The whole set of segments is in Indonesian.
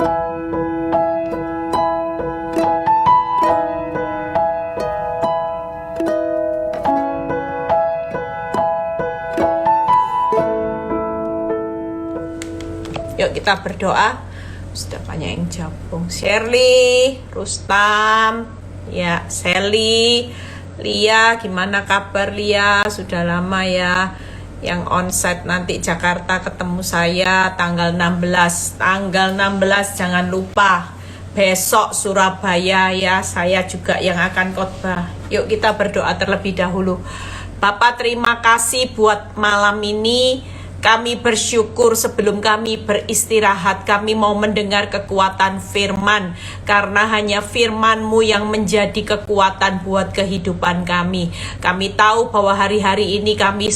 Yuk kita berdoa. Sudah banyak yang gabung. Shirley, Rustam, ya Sally, Lia, gimana kabar Lia? Sudah lama ya. Yang onsite nanti Jakarta ketemu saya tanggal 16. Tanggal 16 jangan lupa. Besok Surabaya ya, saya juga yang akan khotbah. Yuk kita berdoa terlebih dahulu. Bapak terima kasih buat malam ini. Kami bersyukur sebelum kami beristirahat, kami mau mendengar kekuatan firman. Karena hanya firman-Mu yang menjadi kekuatan buat kehidupan kami. Kami tahu bahwa hari-hari ini kami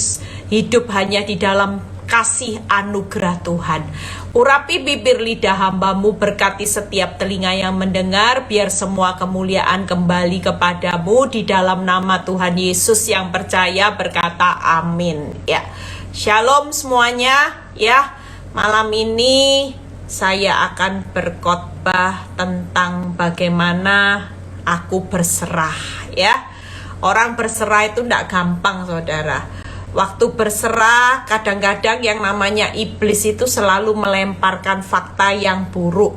hidup hanya di dalam kasih anugerah Tuhan. Urapi bibir lidah hamba-Mu, berkati setiap telinga yang mendengar, biar semua kemuliaan kembali kepadamu. Di dalam nama Tuhan Yesus yang percaya berkata amin. Ya. Shalom semuanya ya. Malam ini saya akan berkhotbah tentang bagaimana aku berserah ya. Orang berserah itu tidak gampang saudara. Waktu berserah kadang-kadang yang namanya iblis itu selalu melemparkan fakta yang buruk.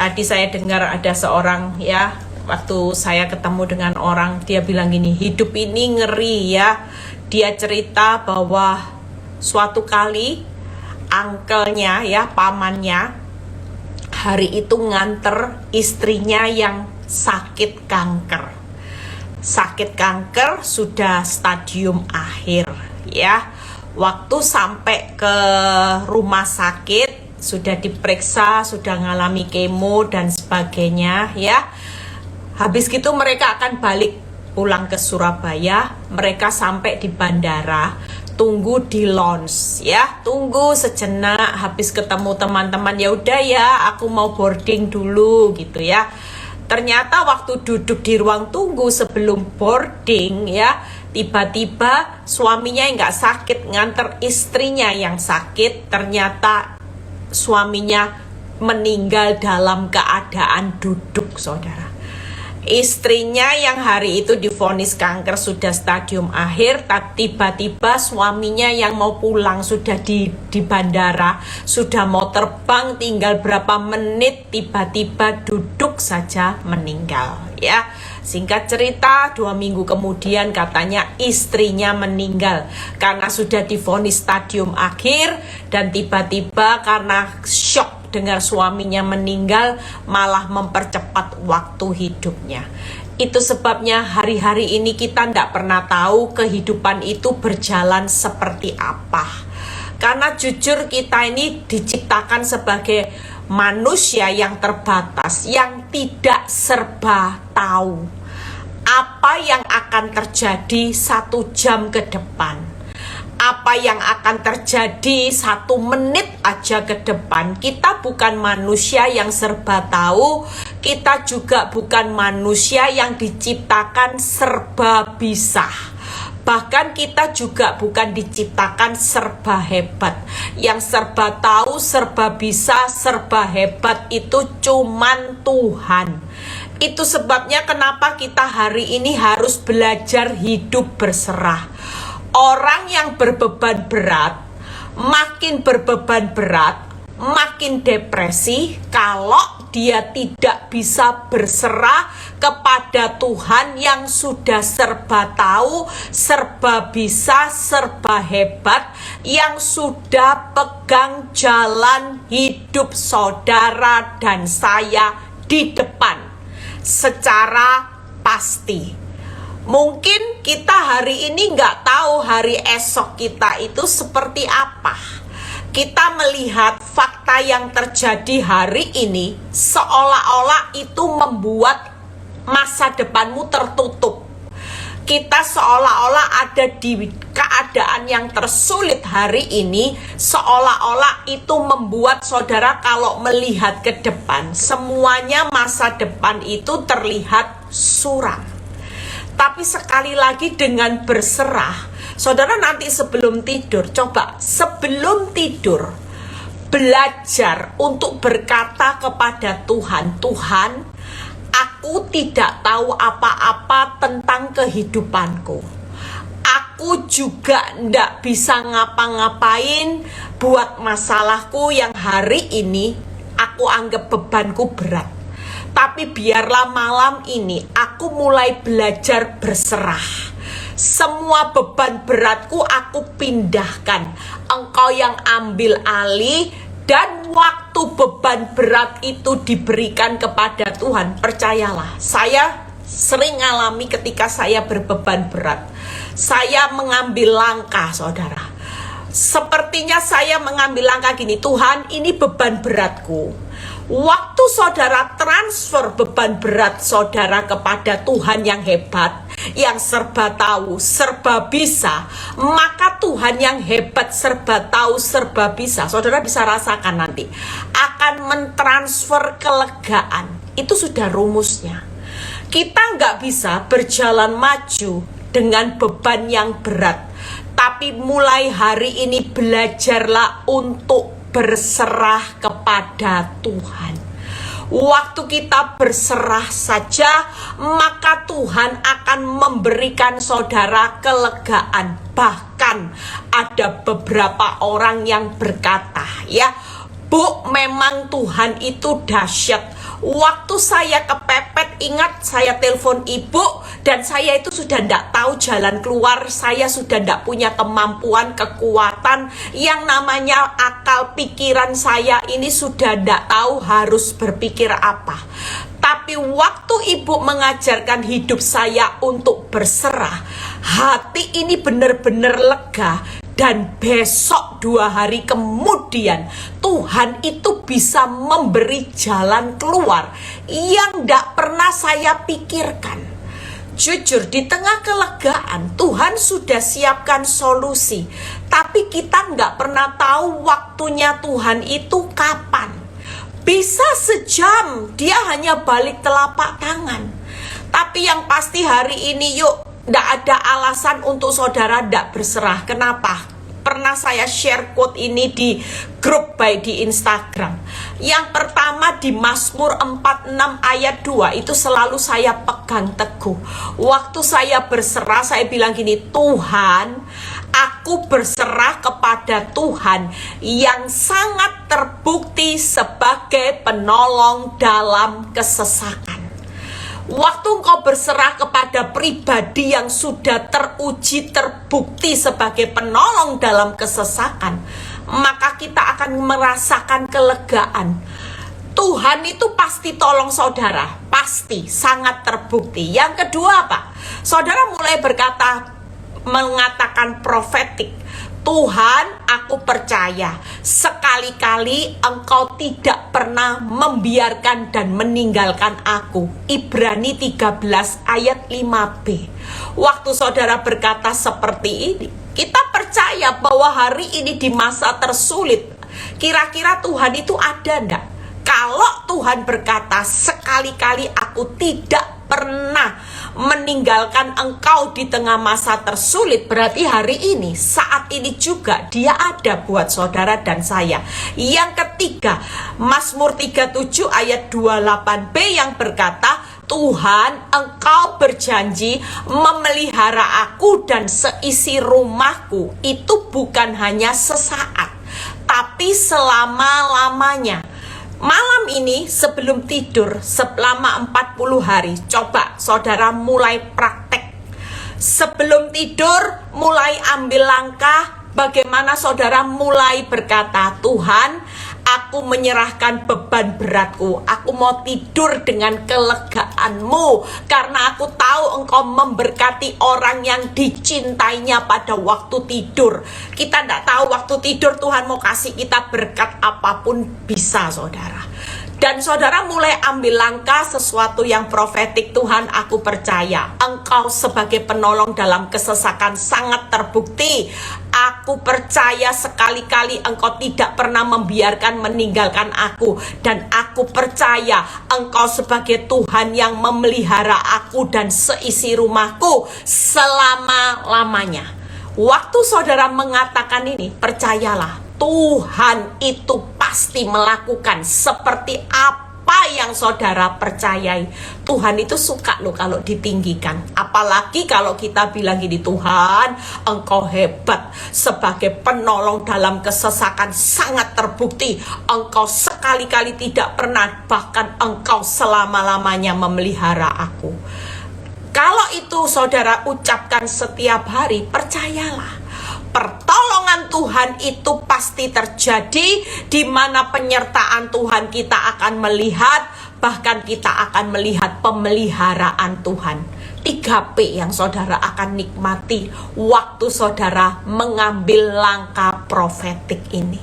Tadi saya dengar ada seorang ya, waktu saya ketemu dengan orang, dia bilang gini, hidup ini ngeri ya. Dia cerita bahwa suatu kali angkelnya ya, pamannya hari itu nganter istrinya yang sakit kanker. Sakit kanker sudah stadium akhir ya. Waktu sampai ke rumah sakit sudah diperiksa, sudah ngalami kemo dan sebagainya ya. Habis gitu mereka akan balik pulang ke Surabaya. Mereka sampai di bandara, tunggu di lounge ya, tunggu sejenak. Habis ketemu teman-teman, ya udah ya aku mau boarding dulu gitu ya. Ternyata waktu duduk di ruang tunggu sebelum boarding ya, tiba-tiba suaminya yang nggak sakit nganter istrinya yang sakit. Ternyata suaminya meninggal dalam keadaan duduk saudara. Istrinya yang hari itu divonis kanker sudah stadium akhir, tiba-tiba suaminya yang mau pulang sudah di bandara, sudah mau terbang tinggal berapa menit, tiba-tiba duduk saja meninggal ya. Singkat cerita 2 minggu kemudian katanya istrinya meninggal karena sudah divonis stadium akhir, dan tiba-tiba karena shock dengar suaminya meninggal malah mempercepat waktu hidupnya. Itu sebabnya hari-hari ini kita tidak pernah tahu kehidupan itu berjalan seperti apa. Karena jujur kita ini diciptakan sebagai manusia yang terbatas, yang tidak serba tahu apa yang akan terjadi 1 jam ke depan. Apa yang akan terjadi 1 menit aja ke depan. Kita bukan manusia yang serba tahu. Kita juga bukan manusia yang diciptakan serba bisa. Bahkan kita juga bukan diciptakan serba hebat. Yang serba tahu, serba bisa, serba hebat itu cuman Tuhan. Itu sebabnya kenapa kita hari ini harus belajar hidup berserah. Orang yang berbeban berat, makin berbeban berat, makin depresi kalau dia tidak bisa berserah kepada Tuhan yang sudah serba tahu, serba bisa, serba hebat, yang sudah pegang jalan hidup saudara dan saya di depan secara pasti. Mungkin kita hari ini nggak tahu hari esok kita itu seperti apa. Kita melihat fakta yang terjadi hari ini seolah-olah itu membuat masa depanmu tertutup. Kita seolah-olah ada di keadaan yang tersulit hari ini, seolah-olah itu membuat saudara kalau melihat ke depan, semuanya masa depan itu terlihat suram. Tapi sekali lagi dengan berserah, saudara nanti sebelum tidur, coba sebelum tidur, belajar untuk berkata kepada Tuhan, Tuhan, aku tidak tahu apa-apa tentang kehidupanku. Aku juga tidak bisa ngapa-ngapain buat masalahku yang hari ini aku anggap bebanku berat. Tapi biarlah malam ini aku mulai belajar berserah. Semua beban beratku aku pindahkan. Engkau yang ambil alih. Dan waktu beban berat itu diberikan kepada Tuhan, percayalah, saya sering alami ketika saya berbeban berat. Saya mengambil langkah, saudara. Sepertinya saya mengambil langkah gini, Tuhan, ini beban beratku. Waktu saudara transfer beban berat saudara kepada Tuhan yang hebat, yang serba tahu, serba bisa, maka Tuhan yang hebat, serba tahu, serba bisa, saudara bisa rasakan nanti, akan mentransfer kelegaan. Itu sudah rumusnya. Kita nggak bisa berjalan maju dengan beban yang berat. Tapi mulai hari ini belajarlah untuk berserah kepada Tuhan. Waktu kita berserah saja, maka Tuhan akan memberikan saudara kelegaan. Bahkan ada beberapa orang yang berkata, ya, Bu, memang Tuhan itu dahsyat. Waktu saya kepepet, ingat saya telepon ibu dan saya itu sudah tidak tahu jalan keluar. Saya sudah tidak punya kemampuan, kekuatan, yang namanya akal pikiran saya ini sudah tidak tahu harus berpikir apa. Tapi waktu ibu mengajarkan hidup saya untuk berserah, hati ini benar-benar lega. Dan besok 2 hari kemudian Tuhan itu bisa memberi jalan keluar yang tidak pernah saya pikirkan. Jujur, di tengah kelegaan Tuhan sudah siapkan solusi, tapi kita nggak pernah tahu waktunya Tuhan itu kapan. Bisa sejam dia hanya balik telapak tangan. Tapi yang pasti hari ini yuk, tidak ada alasan untuk saudara tidak berserah. Kenapa? Pernah saya share quote ini di grup baik di Instagram. Yang pertama di Mazmur 46 ayat 2, itu selalu saya pegang teguh. Waktu saya berserah, saya bilang gini, Tuhan, aku berserah kepada Tuhan yang sangat terbukti sebagai penolong dalam kesesakan. Waktu engkau berserah kepada pribadi yang sudah teruji, terbukti sebagai penolong dalam kesesakan, maka kita akan merasakan kelegaan. Tuhan itu pasti tolong saudara, pasti, sangat terbukti. Yang kedua apa? Saudara mulai mengatakan profetik. Tuhan, aku percaya sekali-kali engkau tidak pernah membiarkan dan meninggalkan aku. Ibrani 13 ayat 5b. Waktu saudara berkata seperti ini, kita percaya bahwa hari ini di masa tersulit, kira-kira Tuhan itu ada enggak? Kalau Tuhan berkata sekali-kali aku tidak pernah meninggalkan engkau di tengah masa tersulit, berarti hari ini, saat ini juga dia ada buat saudara dan saya. Yang ketiga, Mazmur 37 ayat 28b yang berkata, Tuhan, engkau berjanji memelihara aku dan seisi rumahku. Itu bukan hanya sesaat, tapi selama-lamanya. Malam ini sebelum tidur selama 40 hari, coba saudara mulai praktek. Sebelum tidur mulai ambil langkah, bagaimana saudara mulai berkata, Tuhan, aku menyerahkan beban beratku. Aku mau tidur dengan kelegaanmu, karena aku tahu engkau memberkati orang yang dicintainya pada waktu tidur. Kita tidak tahu waktu tidur Tuhan mau kasih kita berkat apapun, bisa saudara. Dan saudara mulai ambil langkah sesuatu yang profetik. Tuhan, aku percaya engkau sebagai penolong dalam kesesakan sangat terbukti. Aku percaya sekali-kali engkau tidak pernah membiarkan meninggalkan aku. Dan aku percaya engkau sebagai Tuhan yang memelihara aku dan seisi rumahku selama-lamanya. Waktu saudara mengatakan ini, percayalah Tuhan itu pasti pasti melakukan seperti apa yang saudara percayai. Tuhan itu suka loh kalau ditinggikan. Apalagi kalau kita bilang gini, Tuhan Engkau hebat sebagai penolong dalam kesesakan, sangat terbukti Engkau sekali-kali tidak pernah, bahkan Engkau selama-lamanya memelihara aku. Kalau itu saudara ucapkan setiap hari, percayalah, pertolongan Tuhan itu pasti terjadi, di mana penyertaan Tuhan kita akan melihat, bahkan kita akan melihat pemeliharaan Tuhan. 3P yang saudara akan nikmati waktu saudara mengambil langkah profetik ini.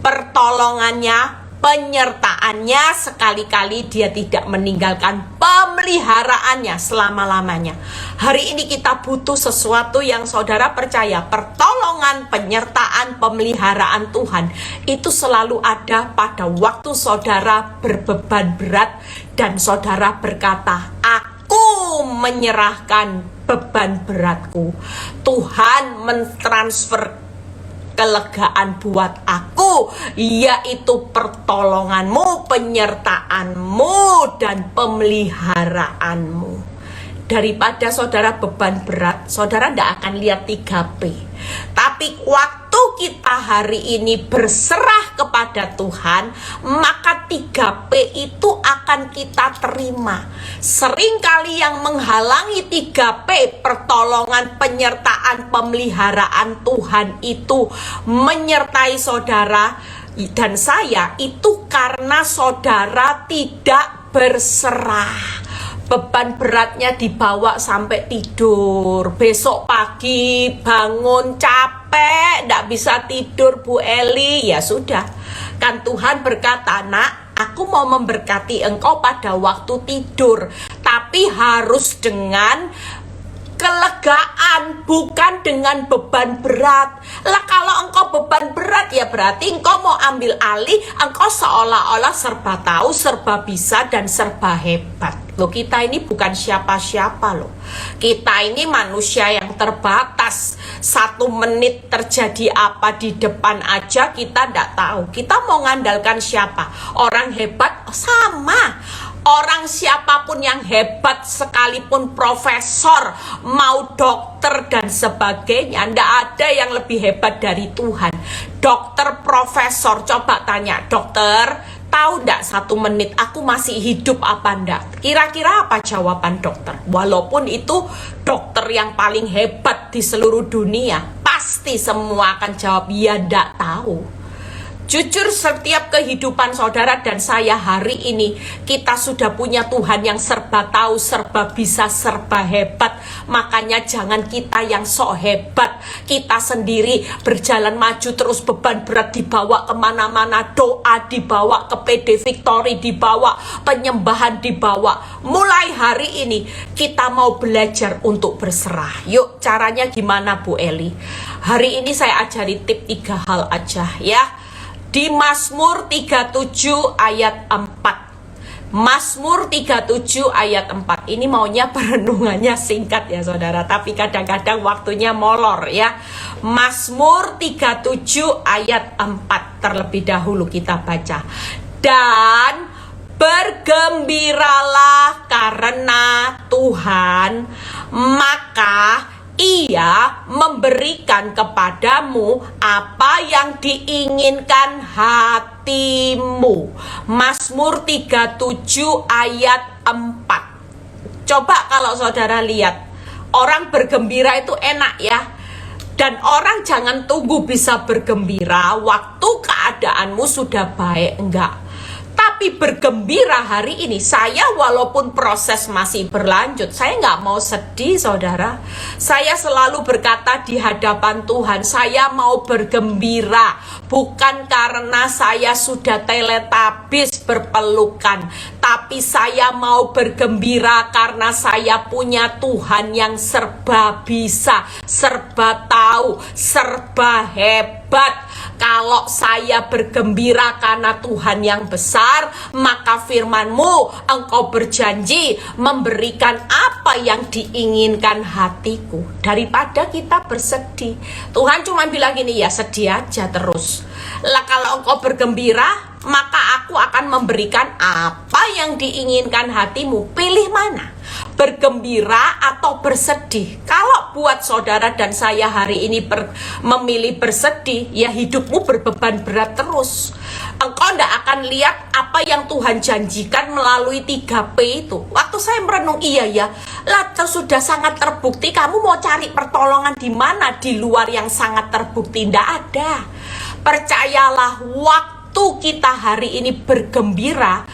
Pertolongannya, penyertaannya, sekali-kali dia tidak meninggalkan pemeliharaannya selama-lamanya. Hari ini kita butuh sesuatu yang saudara percaya, pertolongan, penyertaan, pemeliharaan Tuhan itu selalu ada pada waktu saudara berbeban berat dan saudara berkata, aku menyerahkan beban beratku. Tuhan mentransfer kelegaan buat aku, yaitu pertolonganmu, penyertaanmu, dan pemeliharaanmu. Daripada saudara beban berat, saudara tidak akan lihat 3P. Tapi waktu kita hari ini berserah kepada Tuhan, maka 3P itu akan kita terima. Seringkali yang menghalangi 3P, pertolongan, penyertaan, pemeliharaan Tuhan itu menyertai saudara dan saya, itu karena saudara tidak berserah. Beban beratnya dibawa sampai tidur. Besok pagi bangun capek, tidak bisa tidur Bu Eli. Ya sudah, kan Tuhan berkata, nak, aku mau memberkati engkau pada waktu tidur, tapi harus dengan kelegaan, bukan dengan beban berat. Lah kalau engkau beban berat, ya berarti engkau mau ambil alih, engkau seolah-olah serba tahu, serba bisa, dan serba hebat. Loh, kita ini bukan siapa-siapa loh. Kita ini manusia yang terbatas. 1 menit terjadi apa di depan aja kita tidak tahu. Kita mau ngandalkan siapa? Orang hebat sama. Orang siapapun yang hebat, sekalipun profesor, mau dokter dan sebagainya, tidak ada yang lebih hebat dari Tuhan. Dokter, profesor, coba tanya, dokter, tahu tidak 1 menit aku masih hidup apa enggak? Kira-kira apa jawaban dokter? Walaupun itu dokter yang paling hebat di seluruh dunia, pasti semua akan jawab, ya enggak tahu. Jujur, setiap kehidupan saudara dan saya hari ini, kita sudah punya Tuhan yang serba tahu, serba bisa, serba hebat. Makanya jangan kita yang sok hebat, kita sendiri berjalan maju terus, beban berat dibawa kemana-mana, doa dibawa ke PD Victory, dibawa penyembahan, dibawa. Mulai hari ini kita mau belajar untuk berserah. Yuk, caranya gimana Bu Eli? Hari ini saya ajari tip 3 hal aja ya. Di Mazmur 37 ayat 4. Mazmur 37 ayat 4. Ini maunya perenungannya singkat ya saudara, tapi kadang-kadang waktunya molor ya. Mazmur 37 ayat 4 terlebih dahulu kita baca. Dan bergembiralah karena Tuhan, maka Ia memberikan kepadamu apa yang diinginkan hatimu. Mazmur 37 ayat 4. Coba kalau saudara lihat, orang bergembira itu enak ya. Dan orang jangan tunggu bisa bergembira waktu keadaanmu sudah baik, enggak. Tapi bergembira hari ini, saya walaupun proses masih berlanjut, saya nggak mau sedih saudara. Saya selalu berkata di hadapan Tuhan, saya mau bergembira. Bukan karena saya sudah teletabis berpelukan, tapi saya mau bergembira karena saya punya Tuhan yang serba bisa, serba tahu, serba hebat. hebat. Kalau saya bergembira karena Tuhan yang besar, maka firman-Mu, Engkau berjanji memberikan apa yang diinginkan hatiku. Daripada kita bersedih, Tuhan cuma bilang gini, ya sedih aja terus. Lah kalau Engkau bergembira, maka aku akan memberikan apa yang diinginkan hatimu. Pilih mana? Bergembira atau bersedih? Kalau buat saudara dan saya hari ini memilih bersedih, ya hidupmu berbeban berat terus. Engkau tidak akan lihat apa yang Tuhan janjikan melalui 3P itu. Waktu saya merenung, iya ya, lah sudah sangat terbukti. Kamu mau cari pertolongan di mana di luar yang sangat terbukti? Tidak ada. Percayalah, waktu kita hari ini bergembira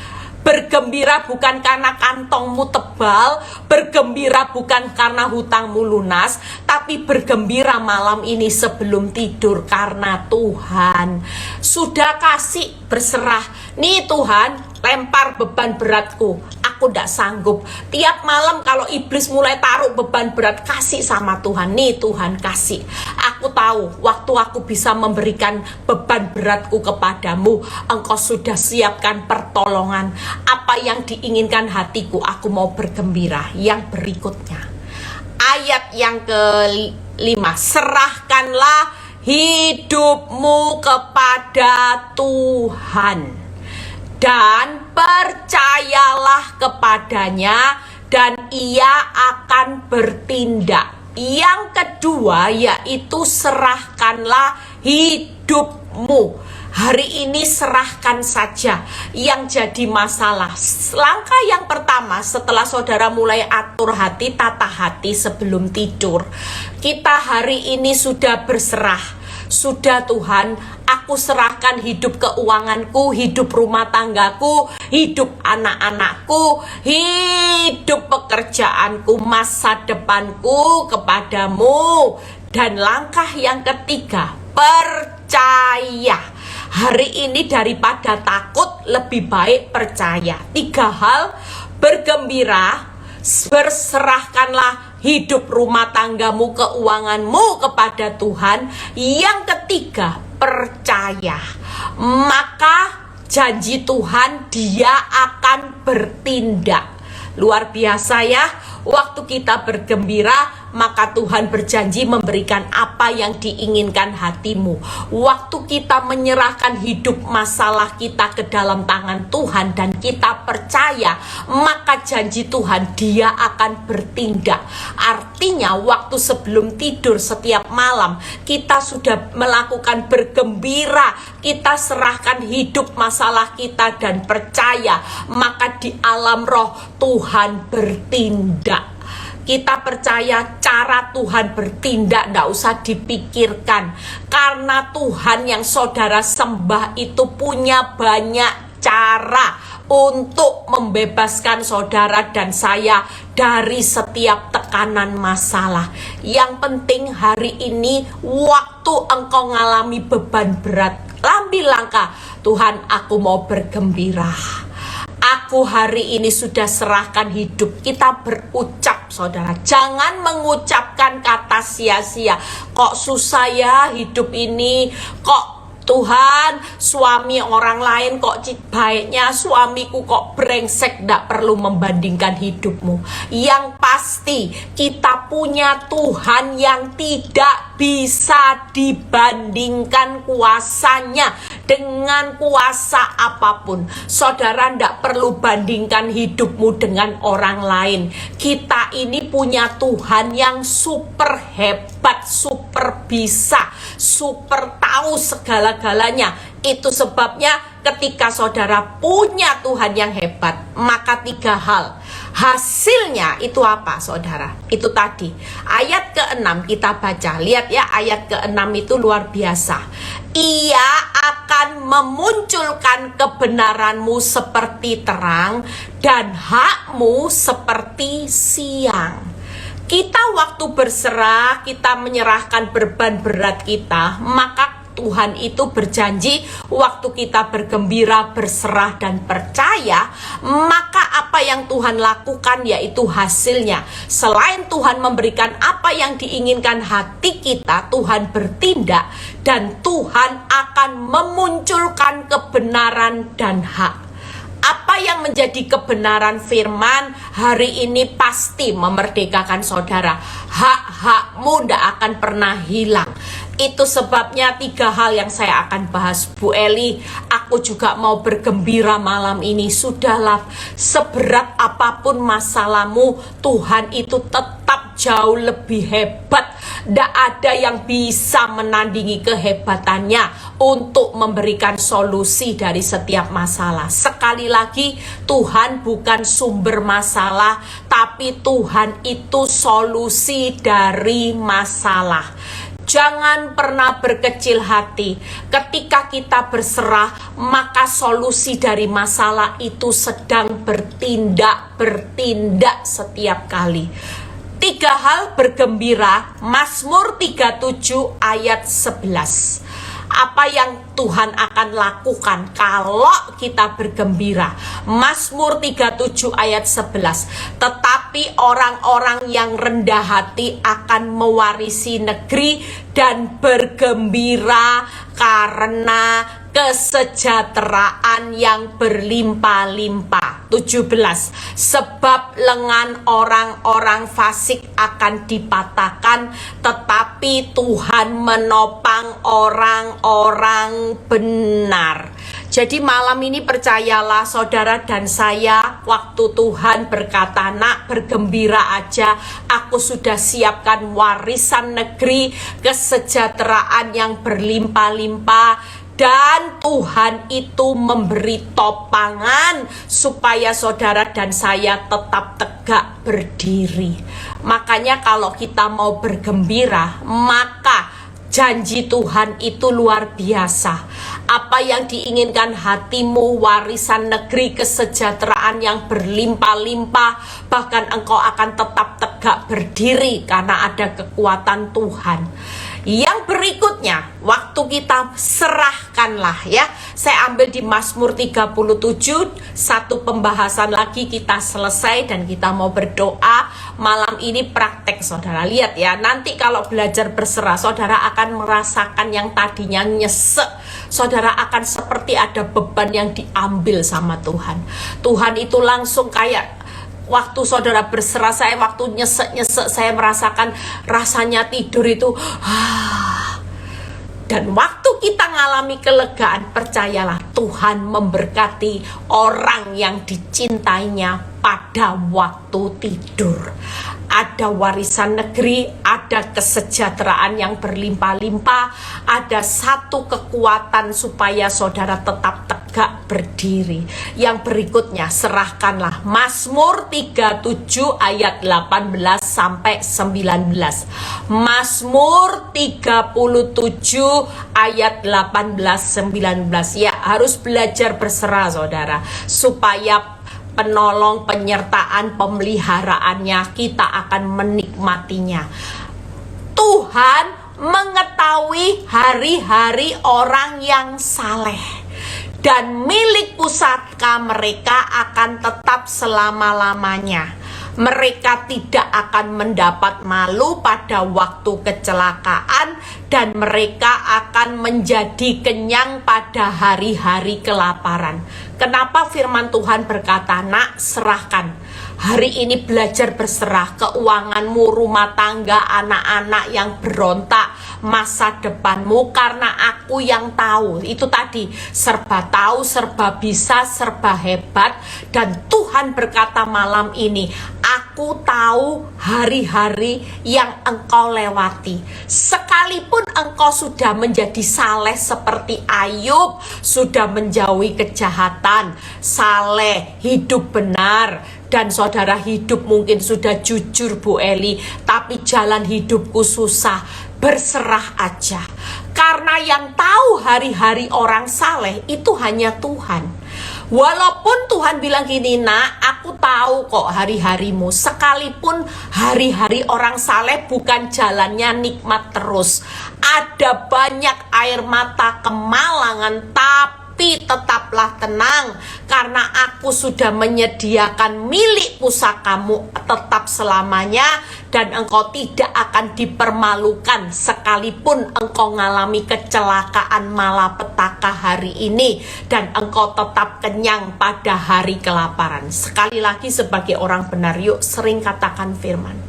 bukan karena kantongmu tebal, bergembira bukan karena hutangmu lunas, tapi bergembira malam ini sebelum tidur karena Tuhan sudah kasih berserah. Nih Tuhan, lempar beban beratku, aku tidak sanggup. Tiap malam kalau iblis mulai taruh beban berat, kasih sama Tuhan. Nih Tuhan, kasih. Aku tahu waktu aku bisa memberikan beban beratku kepadamu, Engkau sudah siapkan pertolongan. Apa yang diinginkan hatiku, aku mau bergembira. Yang berikutnya, ayat yang ke-5, serahkanlah hidupmu kepada Tuhan dan percayalah kepadanya, dan Ia akan bertindak. Yang kedua yaitu serahkanlah hidupmu. Hari ini serahkan saja yang jadi masalah. Langkah yang pertama setelah saudara mulai atur hati, tata hati sebelum tidur, kita hari ini sudah berserah. Sudah Tuhan, aku serahkan hidup keuanganku, hidup rumah tanggaku, hidup anak-anakku, hidup pekerjaanku, masa depanku kepadamu. Dan langkah yang ketiga, percaya. Hari ini daripada takut, lebih baik percaya. 3 hal, bergembira, berserahkanlah hidup rumah tanggamu, keuanganmu kepada Tuhan. Yang ketiga, percaya. Maka janji Tuhan, Dia akan bertindak. Luar biasa ya, waktu kita bergembira, maka Tuhan berjanji memberikan apa yang diinginkan hatimu. Waktu kita menyerahkan hidup masalah kita ke dalam tangan Tuhan dan kita percaya, maka janji Tuhan, Dia akan bertindak. Artinya waktu sebelum tidur setiap malam, kita sudah melakukan bergembira, kita serahkan hidup masalah kita dan percaya, maka di alam roh Tuhan bertindak. Kita percaya cara Tuhan bertindak tidak usah dipikirkan. Karena Tuhan yang saudara sembah itu punya banyak cara untuk membebaskan saudara dan saya dari setiap tekanan masalah. Yang penting hari ini waktu engkau ngalami beban berat, ambil langkah, Tuhan aku mau bergembira. Aku hari ini sudah serahkan hidup. Kita berucap saudara, jangan mengucapkan kata sia-sia. Kok susah ya hidup ini, kok Tuhan suami orang lain kok baiknya, suamiku kok brengsek. Tidak perlu membandingkan hidupmu. Yang pasti kita punya Tuhan yang tidak bisa dibandingkan kuasanya dengan kuasa apapun. Saudara tidak perlu bandingkan hidupmu dengan orang lain. Kita ini punya Tuhan yang super hebat, super bisa, super tahu segala-galanya. Itu sebabnya ketika saudara punya Tuhan yang hebat, maka 3 hal. Hasilnya itu apa saudara? Itu tadi ayat ke-6 kita baca. Lihat ya, ayat ke-6 itu luar biasa. Ia akan memunculkan kebenaranmu seperti terang dan hakmu seperti siang. Kita waktu berserah, kita menyerahkan beban berat kita, maka Tuhan itu berjanji waktu kita bergembira, berserah dan percaya, maka apa yang Tuhan lakukan yaitu hasilnya. Selain Tuhan memberikan apa yang diinginkan hati kita, Tuhan bertindak dan Tuhan akan memunculkan kebenaran dan hak. Apa yang menjadi kebenaran firman hari ini pasti memerdekakan saudara. Hak-hakmu tidak akan pernah hilang. Itu sebabnya 3 hal yang saya akan bahas. Bu Eli, aku juga mau bergembira malam ini. Sudahlah, seberat apapun masalahmu, Tuhan itu tetap jauh lebih hebat. Tidak ada yang bisa menandingi kehebatannya untuk memberikan solusi dari setiap masalah. Sekali lagi, Tuhan bukan sumber masalah, tapi Tuhan itu solusi dari masalah. Jangan pernah berkecil hati. Ketika kita berserah, maka solusi dari masalah itu sedang bertindak setiap kali. 3 hal bergembira, Mazmur 37 ayat 11. Apa yang Tuhan akan lakukan kalau kita bergembira? Mazmur 37 ayat 11. Tetapi orang-orang yang rendah hati akan mewarisi negeri dan bergembira karena kesejahteraan yang berlimpah-limpah. 17. Sebab lengan orang-orang fasik akan dipatahkan, tetapi Tuhan menopang orang-orang benar. Jadi malam ini percayalah saudara dan saya, waktu Tuhan berkata, nak bergembira aja, aku sudah siapkan warisan negeri, kesejahteraan yang berlimpah-limpah. Dan Tuhan itu memberi topangan supaya saudara dan saya tetap tegak berdiri. Makanya kalau kita mau bergembira, maka janji Tuhan itu luar biasa. Apa yang diinginkan hatimu, warisan negeri, kesejahteraan yang berlimpah-limpah, bahkan engkau akan tetap tegak berdiri karena ada kekuatan Tuhan. Yang berikutnya, waktu kita serahkanlah ya. Saya ambil di Mazmur 37, satu pembahasan lagi kita selesai dan kita mau berdoa. Malam ini praktek saudara, lihat ya. Nanti kalau belajar berserah, saudara akan merasakan yang tadinya nyesek. Saudara akan seperti ada beban yang diambil sama Tuhan. Tuhan itu langsung kayak waktu saudara berserah, saya waktu nyesek-nyesek, saya merasakan rasanya tidur itu. Dan waktu kita ngalami kelegaan, percayalah Tuhan memberkati orang yang dicintainya pada waktu tidur. Ada warisan negeri, ada kesejahteraan yang berlimpah-limpah, ada satu kekuatan supaya saudara tetap tegak berdiri. Yang berikutnya, serahkanlah. Mazmur 37 ayat 18 sampai 19. Mazmur 37 ayat 18-19. Ya, harus belajar berserah saudara, supaya penolong, penyertaan, pemeliharaannya kita akan menikmatinya. Tuhan mengetahui hari-hari orang yang saleh, dan milik pusaka mereka akan tetap selama-lamanya. Mereka tidak akan mendapat malu pada waktu kecelakaan, dan mereka akan menjadi kenyang pada hari-hari kelaparan. Kenapa firman Tuhan berkata, nak serahkan. Hari ini belajar berserah, keuanganmu, rumah tangga, anak-anak yang berontak, masa depanmu, karena aku yang tahu. Itu tadi, serba tahu, serba bisa, serba hebat. Dan Tuhan berkata malam ini, aku tahu hari-hari yang engkau lewati. Sekalipun engkau sudah menjadi saleh seperti Ayub, sudah menjauhi kejahatan, saleh, hidup benar, dan saudara hidup mungkin sudah jujur Bu Eli, tapi jalan hidupku susah. Berserah aja, karena yang tahu hari-hari orang saleh itu hanya Tuhan. Walaupun Tuhan bilang gini, nak, aku tahu kok hari-harimu. Sekalipun hari-hari orang saleh bukan jalannya nikmat terus, ada banyak air mata, kemalangan, tapi Tapi tetaplah tenang, karena aku sudah menyediakan milik pusakamu tetap selamanya, dan engkau tidak akan dipermalukan sekalipun engkau mengalami kecelakaan malapetaka hari ini, dan engkau tetap kenyang pada hari kelaparan. Sekali lagi, sebagai orang benar, yuk sering katakan firman.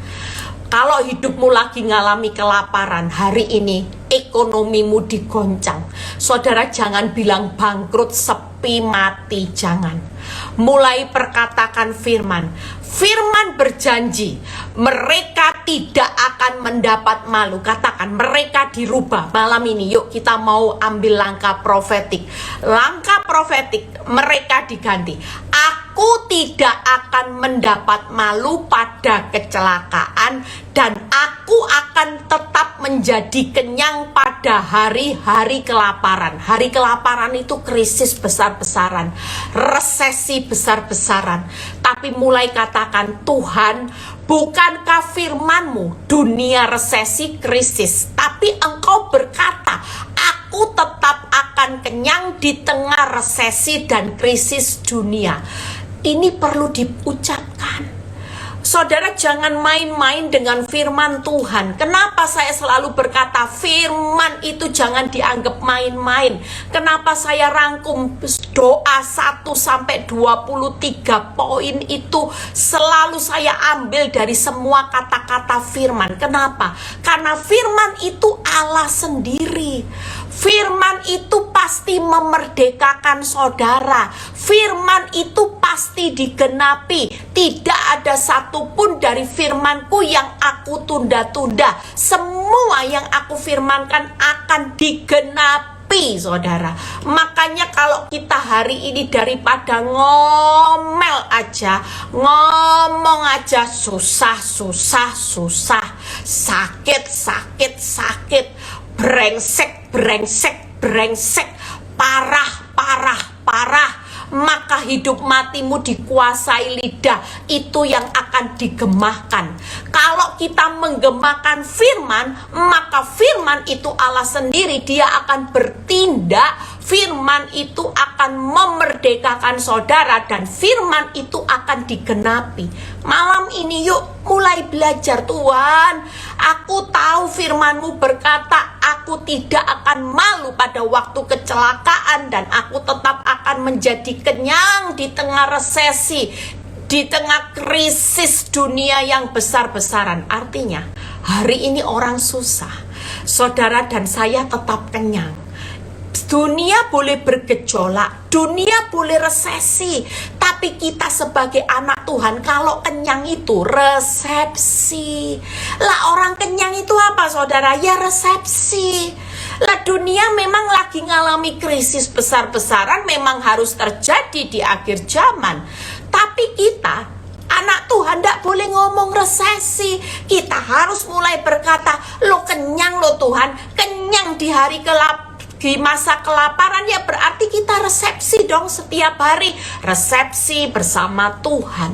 Kalau hidupmu lagi ngalami kelaparan hari ini, ekonomimu digoncang, saudara jangan bilang bangkrut, sepi, mati, jangan. Mulai perkatakan firman. Firman berjanji, mereka tidak akan mendapat malu. Katakan, mereka dirubah. Malam ini yuk kita mau ambil langkah profetik. Langkah profetik, mereka diganti. Aku tidak akan mendapat malu pada kecelakaan, dan aku akan tetap menjadi kenyang pada hari-hari kelaparan. Hari kelaparan itu krisis besar-besaran, resesi besar-besaran. Tapi mulai katakan, Tuhan, bukankah firman-Mu dunia resesi krisis, tapi Engkau berkata, aku tetap akan kenyang di tengah resesi dan krisis dunia. Ini perlu diucapkan. Saudara jangan main-main dengan firman Tuhan. Kenapa saya selalu berkata firman itu jangan dianggap main-main? Kenapa saya rangkum doa 1-23 poin itu selalu saya ambil dari semua kata-kata firman? Kenapa? Karena firman itu Allah sendiri. Firman itu pasti memerdekakan saudara. Firman itu pasti digenapi. Tidak ada satupun dari firmanku yang aku tunda-tunda. Semua yang aku firmankan akan digenapi, saudara. Makanya kalau kita hari ini daripada ngomel aja, ngomong aja, susah, sakit, brengsek, parah, maka hidup matimu dikuasai lidah. Itu yang akan digemahkan. Kalau kita menggemahkan firman, maka firman itu Allah sendiri, dia akan bertindak. Firman itu akan memerdekakan saudara, dan firman itu akan digenapi. Malam ini yuk mulai belajar. Tuhan, aku tahu firman-Mu berkata aku tidak akan malu pada waktu kecelakaan, dan aku tetap akan menjadi kenyang di tengah resesi, di tengah krisis dunia yang besar-besaran. Artinya hari ini orang susah, saudara dan saya tetap kenyang. Dunia boleh bergejolak, dunia boleh resesi, tapi kita sebagai anak Tuhan kalau kenyang itu resepsi. Lah orang kenyang itu apa, saudara? Ya resepsi. Lah dunia memang lagi ngalami krisis besar-besaran, memang harus terjadi di akhir zaman. Tapi kita anak Tuhan tidak boleh ngomong resesi. Kita harus mulai berkata, lo kenyang lo Tuhan, kenyang di hari di masa kelaparan, ya berarti kita resepsi dong setiap hari. Resepsi bersama Tuhan.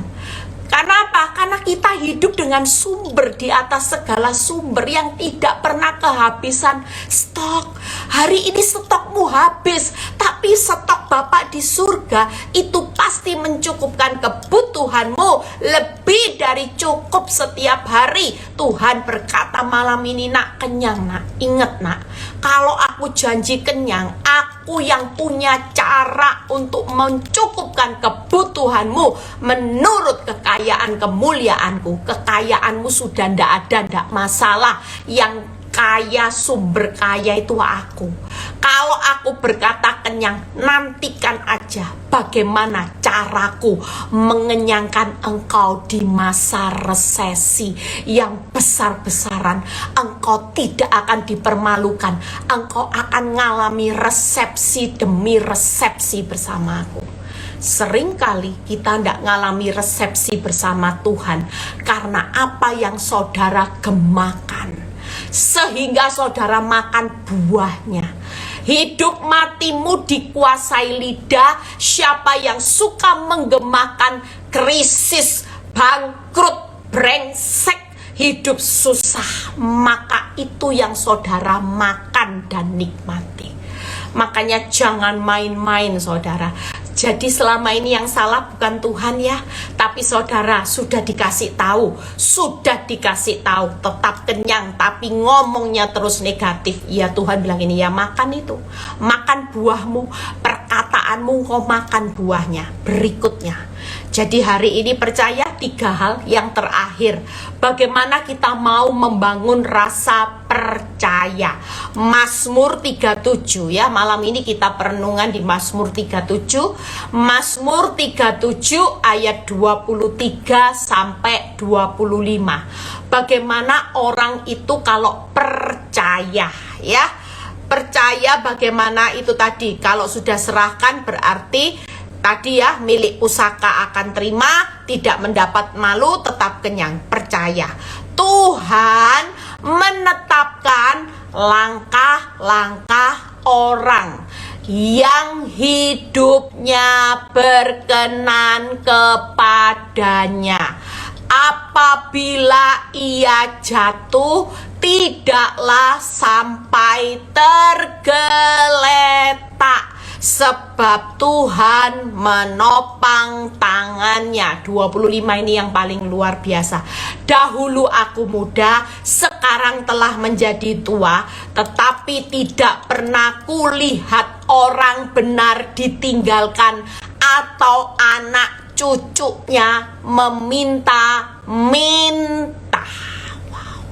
Karena apa? Karena kita hidup dengan sumber di atas segala sumber yang tidak pernah kehabisan stok. Hari ini stokmu habis, tapi stok Bapak di surga itu pasti mencukupkan kebutuhanmu lebih dari cukup setiap hari. Tuhan berkata malam ini, nak, kenyang nak. Ingat nak, kalau aku janji kenyang, aku yang punya cara untuk mencukupkan kebutuhanmu menurut kekayaan kemuliaanku. Kekayaanmu sudah ndak ada, ndak masalah. Yang kaya, sumber kaya itu aku. Kalau aku berkata kenyang, nantikan aja bagaimana caraku mengenyangkan engkau di masa resesi yang besar-besaran. Engkau tidak akan dipermalukan. Engkau akan mengalami resepsi demi resepsi bersamaku. Seringkali kita tidak ngalami resepsi bersama Tuhan karena apa yang saudara gemakan, sehingga saudara makan buahnya. Hidup matimu dikuasai lidah. Siapa yang suka menggemakan krisis, bangkrut, brengsek, hidup susah, maka itu yang saudara makan dan nikmati. Makanya jangan main-main saudara. Jadi selama ini yang salah bukan Tuhan ya, tapi saudara sudah dikasih tahu, tetap kenyang, tapi ngomongnya terus negatif. Ya Tuhan bilang ini ya, makan itu, makan buahmu, perkataanmu, kau makan buahnya berikutnya. Jadi hari ini percaya 3 hal yang terakhir. Bagaimana kita mau membangun rasa percaya. Mazmur 37 ya. Malam ini kita perenungan di Mazmur 37. Mazmur 37 ayat 23 sampai 25. Bagaimana orang itu kalau percaya ya. Percaya bagaimana itu tadi. Kalau sudah serahkan berarti tadi ya, milik pusaka akan terima, tidak mendapat malu, tetap kenyang. Percaya Tuhan menetapkan langkah-langkah orang yang hidupnya berkenan kepadanya. Apabila ia jatuh, tidaklah sampai tergeletak, sebab Tuhan menopang tangannya. 25 ini yang paling luar biasa. Dahulu aku muda, sekarang telah menjadi tua, tetapi tidak pernah kulihat orang benar ditinggalkan atau anak cucunya meminta-minta. Wow.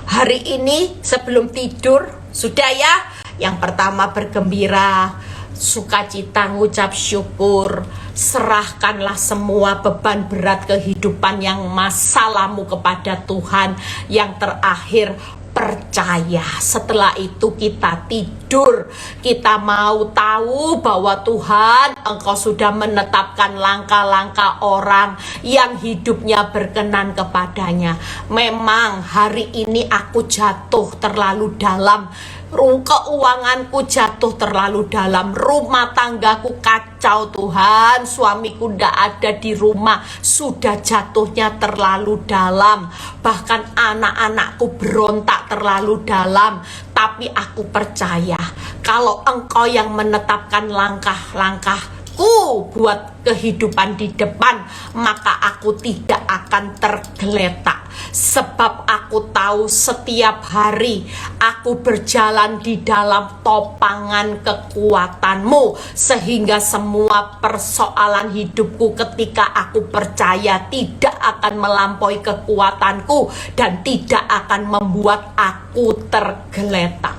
Hari ini sebelum tidur sudah ya, yang pertama bergembira, sukacita, ngucap syukur, serahkanlah semua beban berat kehidupan yang masalahmu kepada Tuhan. Yang terakhir percaya. Setelah itu kita tidur, kita mau tahu bahwa Tuhan, Engkau sudah menetapkan langkah-langkah orang yang hidupnya berkenan kepadanya. Memang hari ini aku jatuh terlalu dalam, keuanganku jatuh terlalu dalam, rumah tanggaku kacau Tuhan, suamiku tidak ada di rumah, sudah jatuhnya terlalu dalam, bahkan anak-anakku berontak terlalu dalam. Tapi aku percaya kalau Engkau yang menetapkan langkah-langkahku buat kehidupan di depan, maka aku tidak akan tergeletak. Sebab aku tahu setiap hari aku berjalan di dalam topangan kekuatan-Mu, sehingga semua persoalan hidupku ketika aku percaya tidak akan melampaui kekuatanku dan tidak akan membuat aku tergeletak.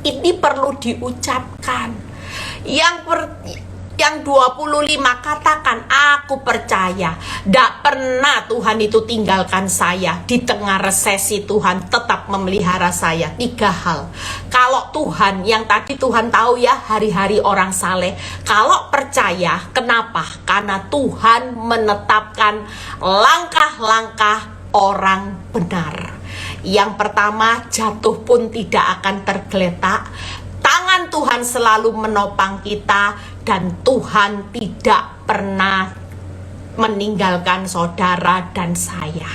Ini perlu diucapkan. Yang 25 katakan, aku percaya tidak pernah Tuhan itu tinggalkan saya. Di tengah resesi Tuhan tetap memelihara saya. 3 hal. Kalau Tuhan, yang tadi Tuhan tahu ya hari-hari orang saleh. Kalau percaya, kenapa? Karena Tuhan menetapkan langkah-langkah orang benar. Yang pertama, jatuh pun tidak akan tergeletak. Tangan Tuhan selalu menopang kita, dan Tuhan tidak pernah meninggalkan saudara dan saya.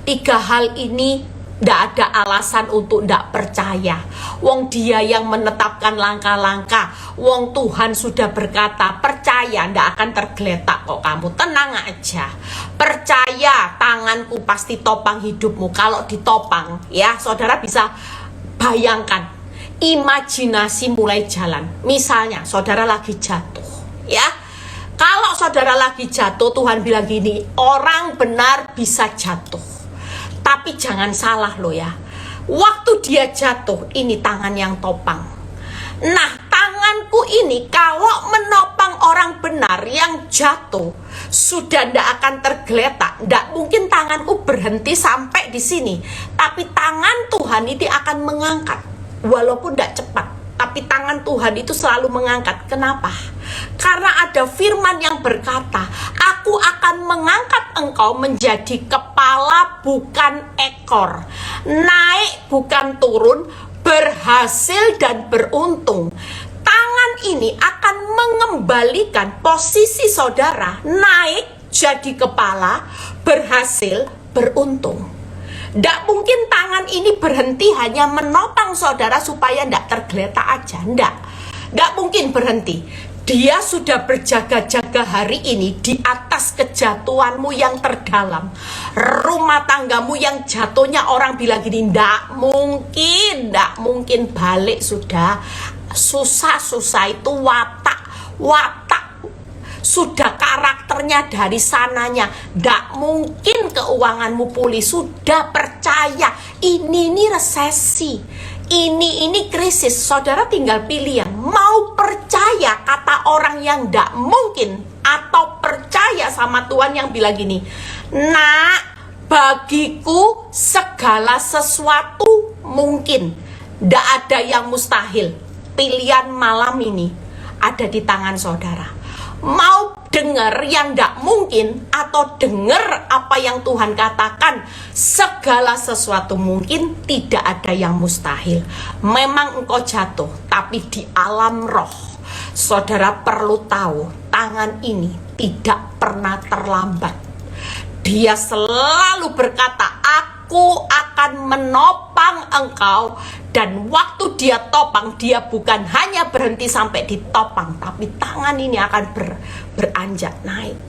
3 hal ini tidak ada alasan untuk tidak percaya. Wong Dia yang menetapkan langkah-langkah. Wong Tuhan sudah berkata, percaya tidak akan tergeletak kok kamu. Tenang aja. Percaya tanganku pasti topang hidupmu. Kalau ditopang ya, saudara bisa bayangkan. Imajinasi mulai jalan. Misalnya saudara lagi jatuh ya. Kalau saudara lagi jatuh, Tuhan bilang gini, orang benar bisa jatuh, tapi jangan salah loh ya. Waktu dia jatuh, ini tangan yang topang. Nah, tanganku ini kalau menopang orang benar yang jatuh, sudah tidak akan tergeletak. Tidak mungkin tanganku berhenti sampai di sini, tapi tangan Tuhan itu akan mengangkat. Walaupun tidak cepat, tapi tangan Tuhan itu selalu mengangkat. Kenapa? Karena ada firman yang berkata, aku akan mengangkat engkau menjadi kepala bukan ekor, naik bukan turun, berhasil dan beruntung. Tangan ini akan mengembalikan posisi saudara, naik jadi kepala, berhasil, beruntung. Tidak mungkin tangan ini berhenti hanya menopang saudara supaya tidak tergeletak aja. Tidak. Nggak mungkin berhenti. Dia sudah berjaga-jaga hari ini di atas kejatuhanmu yang terdalam. Rumah tanggamu yang jatuhnya orang bilang gini, nggak mungkin balik sudah. Susah itu watak sudah karakternya dari sananya. Nggak mungkin keuanganmu pulih. Sudah percaya ini resesi, ini krisis. Saudara tinggal pilih yang mau percaya kata orang yang nggak mungkin, atau percaya sama Tuhan yang bilang gini, nak, bagiku segala sesuatu mungkin, nggak ada yang mustahil. Pilihan malam ini ada di tangan saudara. Mau dengar yang gak mungkin atau dengar apa yang Tuhan katakan, segala sesuatu mungkin, tidak ada yang mustahil. Memang engkau jatuh, tapi di alam roh saudara perlu tahu, tangan ini tidak pernah terlambat. Dia selalu berkata, aku akan menopang engkau. Dan waktu dia topang, dia bukan hanya berhenti sampai ditopang, tapi tangan ini akan beranjak naik.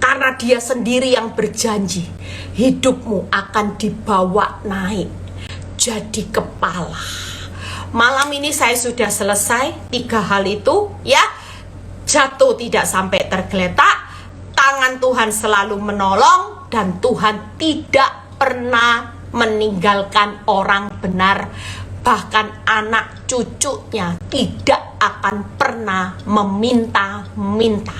Karena dia sendiri yang berjanji, hidupmu akan dibawa naik jadi kepala. Malam ini saya sudah selesai 3 hal itu ya. Jatuh tidak sampai tergeletak, tangan Tuhan selalu menolong, dan Tuhan tidak pernah meninggalkan orang benar. Bahkan anak cucunya tidak akan pernah meminta-minta.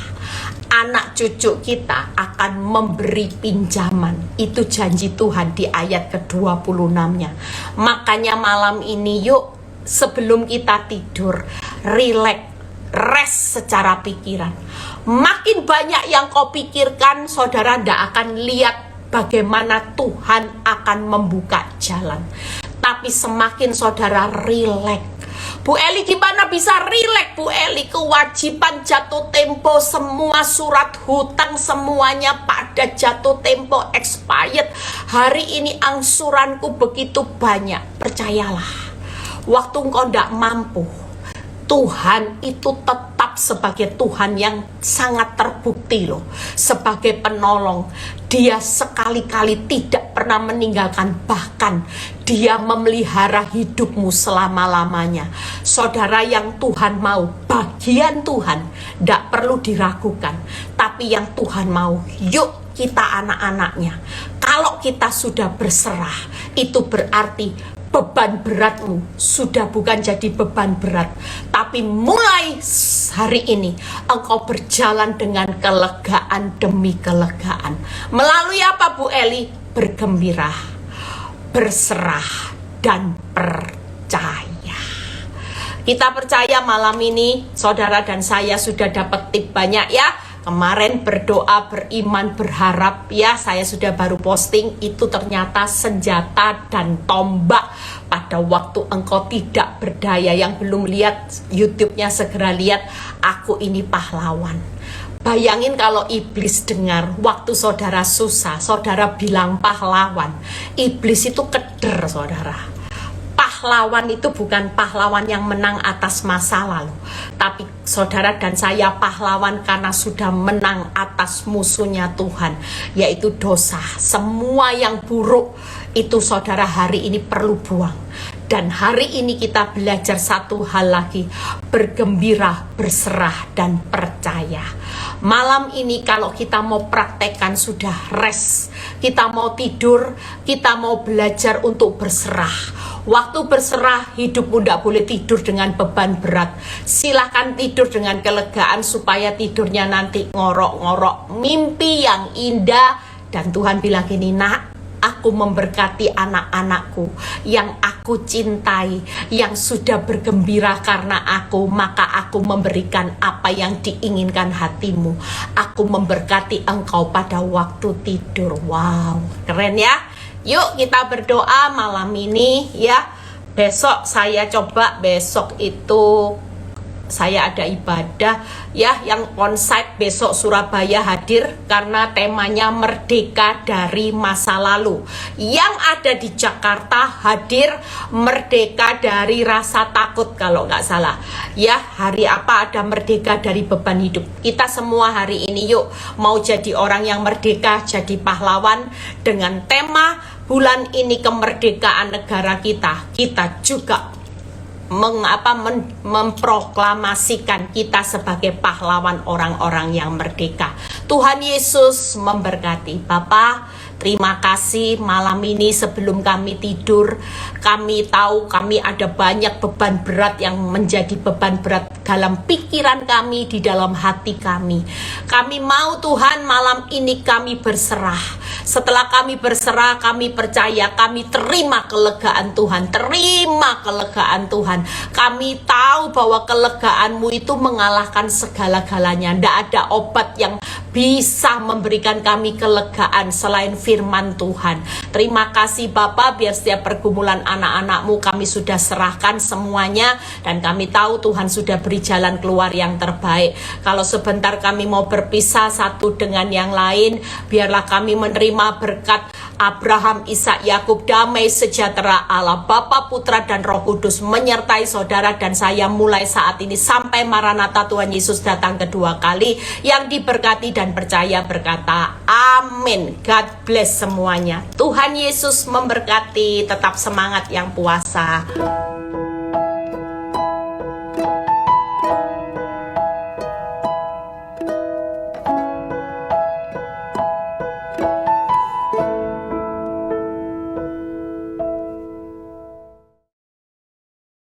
Anak cucu kita akan memberi pinjaman. Itu janji Tuhan di ayat ke-26-nya. Makanya malam ini yuk, sebelum kita tidur, relax, rest secara pikiran. Makin banyak yang kau pikirkan, saudara tidak akan lihat bagaimana Tuhan akan membuka jalan. Tapi semakin saudara rileks. Bu Eli, gimana bisa rileks Bu Eli? Kewajiban jatuh tempo, semua surat hutang semuanya pada jatuh tempo expired. Hari ini angsuranku begitu banyak. Percayalah, waktu engkau tidak mampu, Tuhan itu tetap sebagai Tuhan yang sangat terbukti loh, sebagai penolong. Dia sekali-kali tidak pernah meninggalkan, bahkan dia memelihara hidupmu selama-lamanya. Saudara, yang Tuhan mau, bagian Tuhan tidak perlu diragukan. Tapi yang Tuhan mau, yuk kita anak-anaknya. Kalau kita sudah berserah, itu berarti beban beratmu sudah bukan jadi beban berat, tapi mulai hari ini engkau berjalan dengan kelegaan demi kelegaan. Melalui apa Bu Eli? Bergembira, berserah, dan percaya. Kita percaya malam ini saudara dan saya sudah dapat tip banyak ya. Kemarin berdoa, beriman, berharap ya, saya sudah baru posting, itu ternyata senjata dan tombak pada waktu engkau tidak berdaya. Yang belum lihat YouTube-nya segera lihat, aku ini pahlawan. Bayangin kalau iblis dengar waktu saudara susah, saudara bilang pahlawan. Iblis itu keder saudara. Pahlawan itu bukan pahlawan yang menang atas masa lalu, tapi saudara dan saya pahlawan karena sudah menang atas musuhnya Tuhan, yaitu dosa. Semua yang buruk itu saudara hari ini perlu buang. Dan hari ini kita belajar satu hal lagi, bergembira, berserah, dan percaya. Malam ini kalau kita mau praktekkan sudah rest, kita mau tidur, kita mau belajar untuk berserah. Waktu berserah, hidupmu tidak boleh tidur dengan beban berat. Silahkan tidur dengan kelegaan supaya tidurnya nanti ngorok-ngorok mimpi yang indah. Dan Tuhan bilang gini, nak, aku memberkati anak-anakku yang aku cintai, yang sudah bergembira karena aku, maka aku memberikan apa yang diinginkan hatimu. Aku memberkati engkau pada waktu tidur. Wow, keren ya. Yuk kita berdoa malam ini ya. Besok saya coba, besok itu saya ada ibadah ya yang onsite besok Surabaya hadir karena temanya merdeka dari masa lalu. Yang ada di Jakarta hadir merdeka dari rasa takut kalau nggak salah. Ya, hari apa ada merdeka dari beban hidup. Kita semua hari ini yuk mau jadi orang yang merdeka, jadi pahlawan dengan tema bulan ini kemerdekaan negara kita. Kita juga memproklamasikan kita sebagai pahlawan orang-orang yang merdeka. Tuhan Yesus memberkati. Bapak, terima kasih malam ini sebelum kami tidur, kami tahu kami ada banyak beban berat yang menjadi beban berat dalam pikiran kami, di dalam hati kami. Kami mau Tuhan malam ini kami berserah. Setelah kami berserah, kami percaya, kami terima kelegaan Tuhan, terima kelegaan Tuhan. Kami tahu bahwa kelegaan-Mu itu mengalahkan segala-galanya. Tidak ada obat yang bisa memberikan kami kelegaan selain firman Tuhan. Terima kasih Bapa, biar setiap pergumulan anak-anak-Mu kami sudah serahkan semuanya, dan kami tahu Tuhan sudah beri jalan keluar yang terbaik. Kalau sebentar kami mau berpisah satu dengan yang lain, biarlah kami menerima berkat Abraham, Ishak, Yakub, damai sejahtera Allah Bapa, Putra, dan Roh Kudus menyertai saudara dan saya mulai saat ini sampai Maranatha Tuhan Yesus datang kedua kali. Yang diberkati dan percaya berkata amin. God bless semuanya. Tuhan Yesus memberkati. Tetap semangat yang puasa.